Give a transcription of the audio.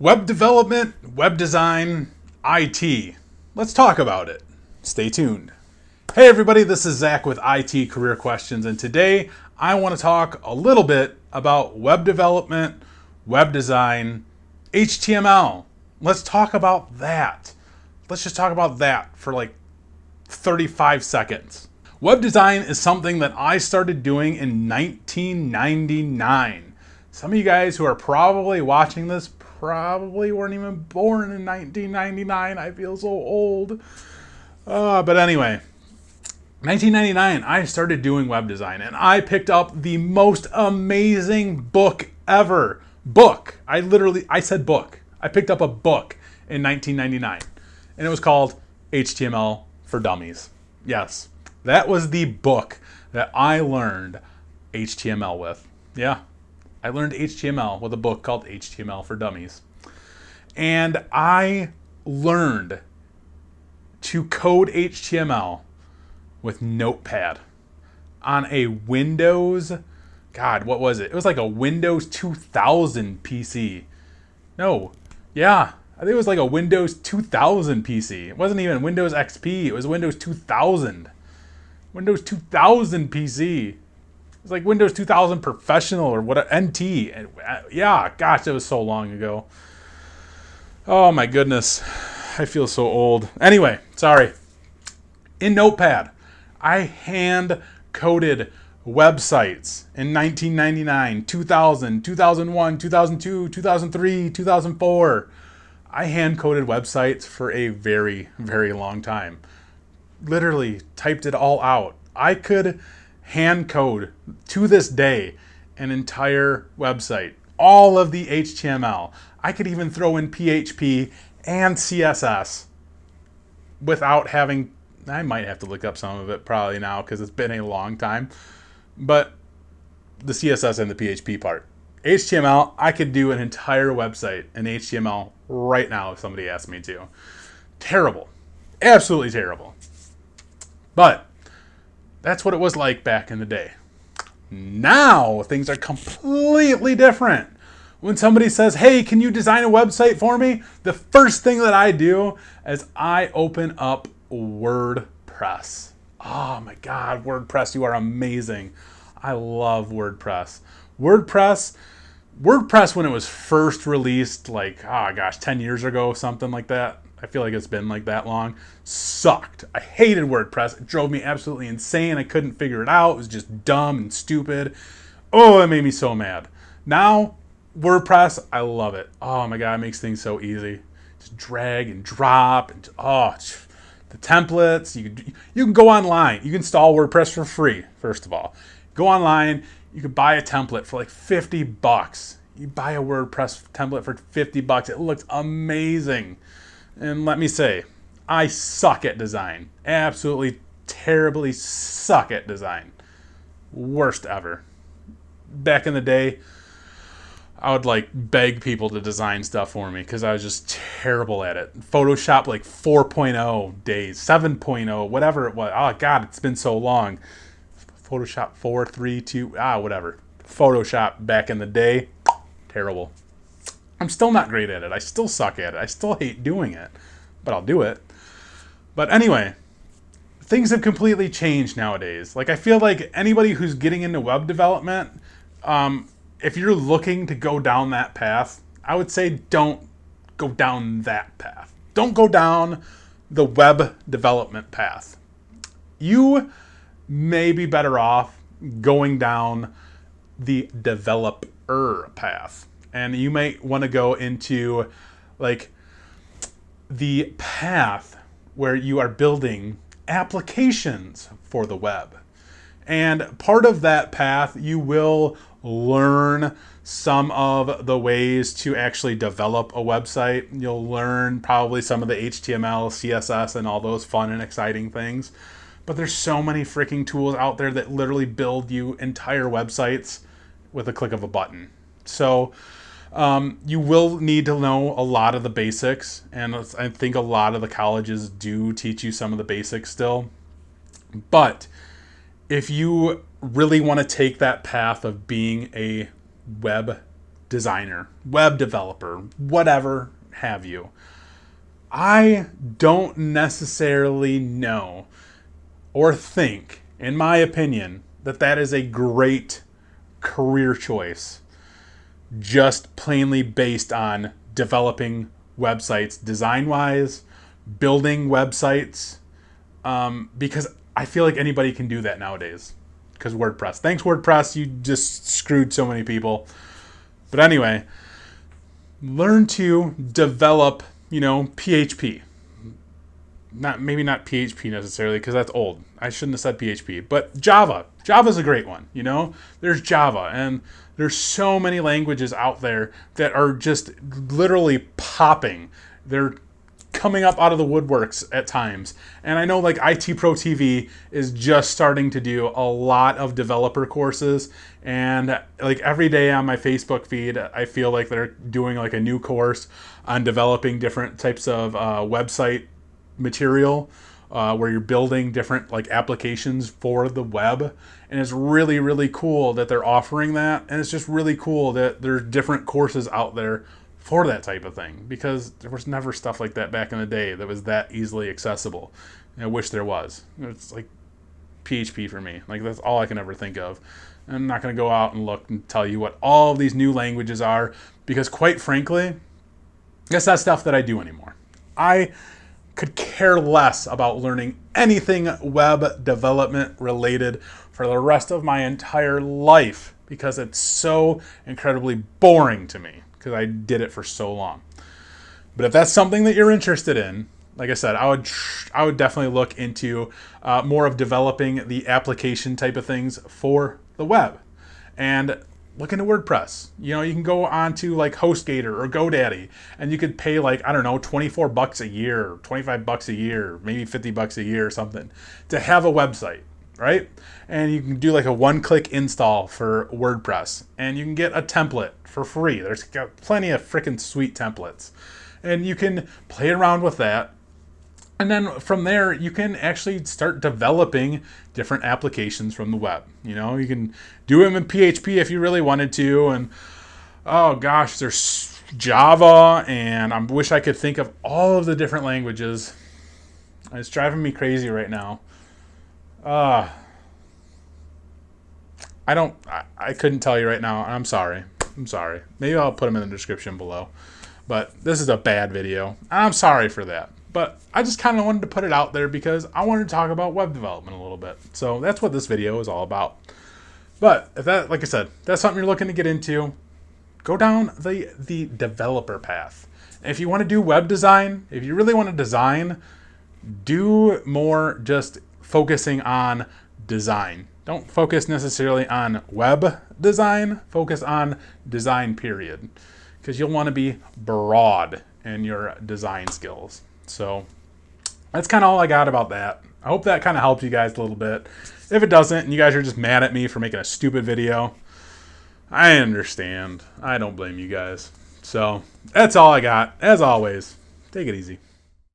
Web development, web design, IT. Let's talk about it. Stay tuned. Hey everybody, this is Zach with IT Career Questions, and today I want to talk a little bit about web development, web design, HTML. Let's talk about that. Let's just talk about that for like 35 seconds. Web design is something that I started doing in 1999. Some of you guys who are probably watching this probably weren't even born in 1999. I feel so old. But anyway, 1999, I started doing web design, and I picked up the most amazing book ever. Book. I said book. I picked up a book in 1999, and it was called HTML for Dummies. Yes, that was the book that I learned HTML with. Yeah, I learned HTML with a book called HTML for Dummies. And I learned to code HTML with Notepad on a Windows, God, what was it? It was like a Windows 2000 PC. No, yeah, I think it was like a Windows 2000 PC. It wasn't even Windows XP, it was Windows 2000. Windows 2000 PC. It was like Windows 2000 Professional or what, NT. Yeah, gosh, it was so long ago. Oh my goodness, I feel so old. Anyway, sorry. In Notepad, I hand coded websites in 1999, 2000, 2001, 2002, 2003, 2004. I hand coded websites for a very, very long time. Literally typed it all out. I could hand code to this day an entire website, all of the HTML. I could even throw in PHP and CSS without having, I might have to look up some of it probably now because it's been a long time, but the CSS and the PHP part. HTML, I could do an entire website in HTML right now if somebody asked me to. Terrible. Absolutely terrible. But that's what it was like back in the day. Now things are completely different. When somebody says, hey, can you design a website for me? The first thing that I do is I open up WordPress. Oh my God, WordPress, you are amazing. I love WordPress. WordPress, when it was first released, like, 10 years ago, something like that. I feel like it's been like that long. Sucked. I hated WordPress. It drove me absolutely insane. I couldn't figure it out. It was just dumb and stupid. Oh, it made me so mad. Now, WordPress, I love it. Oh my God, it makes things so easy. Just drag and drop and the templates. You can go online. You can install WordPress for free, first of all. Go online, you could buy a template for like $50. You buy a WordPress template for $50. It looks amazing. And let me say, I suck at design. Absolutely terribly suck at design. Worst ever. Back in the day, I would like beg people to design stuff for me because I was just terrible at it. Photoshop like 4.0 days, 7.0, whatever it was. Oh God, it's been so long. Photoshop 4, 3, 2, whatever. Photoshop back in the day, terrible. I'm still not great at it. I still suck at it. I still hate doing it, but I'll do it. But anyway, things have completely changed nowadays. Like I feel like anybody who's getting into web development, if you're looking to go down that path, I would say don't go down that path. Don't go down the web development path. You may be better off going down the developer path. And you might want to go into like the path where you are building applications for the web. And part of that path, you will learn some of the ways to actually develop a website. You'll learn probably some of the HTML, CSS, and all those fun and exciting things. But there's so many freaking tools out there that literally build you entire websites with a click of a button. So you will need to know a lot of the basics, and I think a lot of the colleges do teach you some of the basics still. But if you really want to take that path of being a web designer, web developer, whatever have you. I don't necessarily know or think, in my opinion, that that is a great career choice, just plainly based on developing websites design-wise, building websites, because I feel like anybody can do that nowadays. Because WordPress. Thanks, WordPress. You just screwed so many people. But anyway, learn to develop, PHP. Maybe not PHP necessarily, because that's old. I shouldn't have said PHP. But Java. Java's a great one, There's Java, and there's so many languages out there that are just literally popping. They're coming up out of the woodworks at times. And I know like IT Pro TV is just starting to do a lot of developer courses. And like every day on my Facebook feed, I feel like they're doing like a new course on developing different types of website material, where you're building different like applications for the web. And it's really, really cool that they're offering that. And it's just really cool that there's different courses out there for that type of thing, because there was never stuff like that back in the day that was that easily accessible. And I wish there was. It's like PHP for me. Like that's all I can ever think of. I'm not going to go out and look and tell you what all of these new languages are, because quite frankly, that's not stuff that I do anymore. I could care less about learning anything web development related for the rest of my entire life, because it's so incredibly boring to me, because I did it for so long. But if that's something that you're interested in, like I said, I would definitely look into more of developing the application type of things for the web, and look into WordPress. You can go on to like HostGator or GoDaddy, and you could pay like, I don't know, $24 a year, $25 a year, maybe $50 a year or something to have a website, right? And you can do like a one-click install for WordPress, and you can get a template for free. There's got plenty of freaking sweet templates, and you can play around with that. And then from there, you can actually start developing different applications from the web. You can do them in PHP if you really wanted to. And oh gosh, there's Java, and I wish I could think of all of the different languages. It's driving me crazy right now. I couldn't tell you right now. I'm sorry. Maybe I'll put them in the description below. But this is a bad video. I'm sorry for that. But I just kind of wanted to put it out there because I wanted to talk about web development a little bit. So that's what this video is all about. But if that, like I said, that's something you're looking to get into, go down the developer path. And if you want to do web design, if you really want to design, do more just focusing on design. Don't focus necessarily on web design, focus on design period. Because you'll want to be broad in your design skills. So that's kind of all I got about that. I hope that kind of helps you guys a little bit. If it doesn't, and you guys are just mad at me for making a stupid video, I understand. I don't blame you guys. So that's all I got. As always, take it easy.